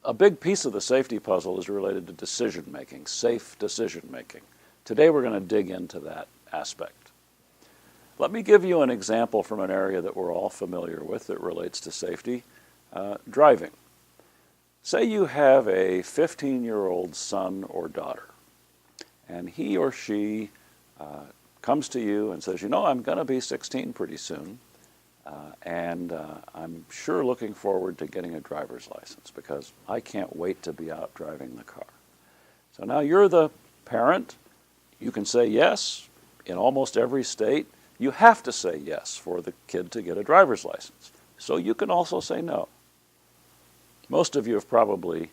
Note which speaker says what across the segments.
Speaker 1: A big piece of the safety puzzle is related to decision making, safe decision making. Today we're going to dig into that aspect. Let me give you an example from an area that we're all familiar with that relates to safety, driving. Say you have a 15-year-old son or daughter, and he or she comes to you and says, you know, I'm going to be 16 pretty soon, and I'm sure looking forward to getting a driver's license because I can't wait to be out driving the car. So now you're the parent. You can say yes. In almost every state, you have to say yes for the kid to get a driver's license. So you can also say no. Most of you have probably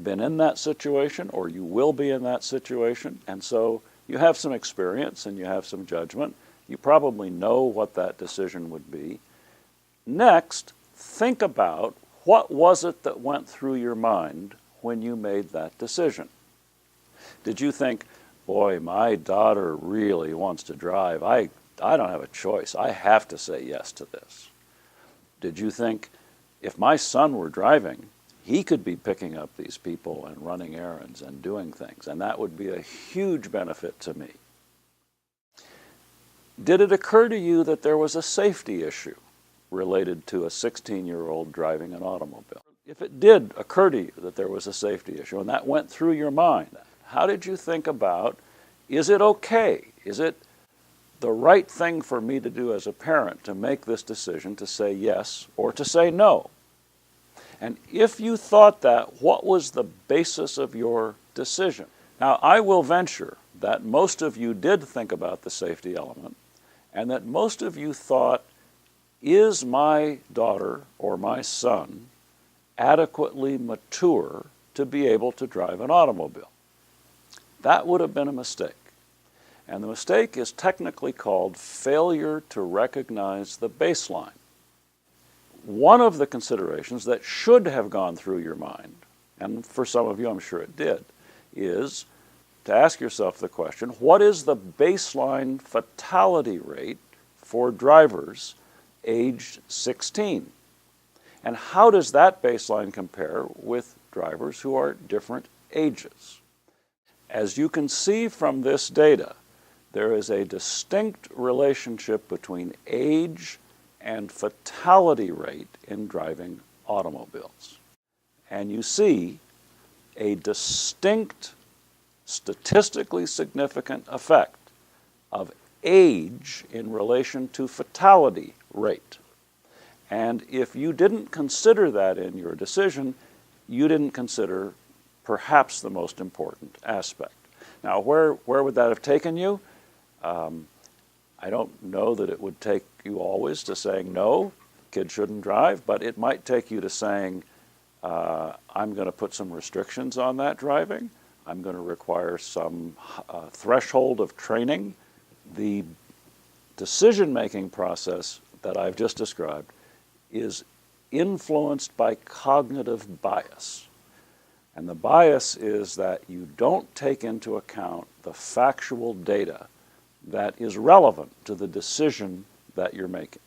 Speaker 1: been in that situation, or you will be in that situation, and so you have some experience and you have some judgment. You probably know what that decision would be. Next, think about what was it that went through your mind when you made that decision. Did you think, boy, my daughter really wants to drive. I don't have a choice. I have to say yes to this. Did you think, if my son were driving, he could be picking up these people and running errands and doing things, and that would be a huge benefit to me? Did it occur to you that there was a safety issue related to a 16-year-old driving an automobile? If it did occur to you that there was a safety issue and that went through your mind, how did you think about, is it okay? Is it the right thing for me to do as a parent to make this decision to say yes or to say no? And if you thought that, what was the basis of your decision? Now, I will venture that most of you did think about the safety element, and that most of you thought, is my daughter or my son adequately mature to be able to drive an automobile? That would have been a mistake. And the mistake is technically called failure to recognize the baseline. One of the considerations that should have gone through your mind, and for some of you I'm sure it did, is to ask yourself the question, what is the baseline fatality rate for drivers aged 16? And how does that baseline compare with drivers who are different ages? As you can see from this data, there is a distinct relationship between age and fatality rate in driving automobiles. And you see a distinct, statistically significant effect of age in relation to fatality rate. And if you didn't consider that in your decision, you didn't consider perhaps the most important aspect. Now, where would that have taken you? I don't know that it would take you always to saying, no, kids shouldn't drive, but it might take you to saying, I'm going to put some restrictions on that driving. I'm going to require some threshold of training. The decision-making process that I've just described is influenced by cognitive bias. And the bias is that you don't take into account the factual data that is relevant to the decision that you're making.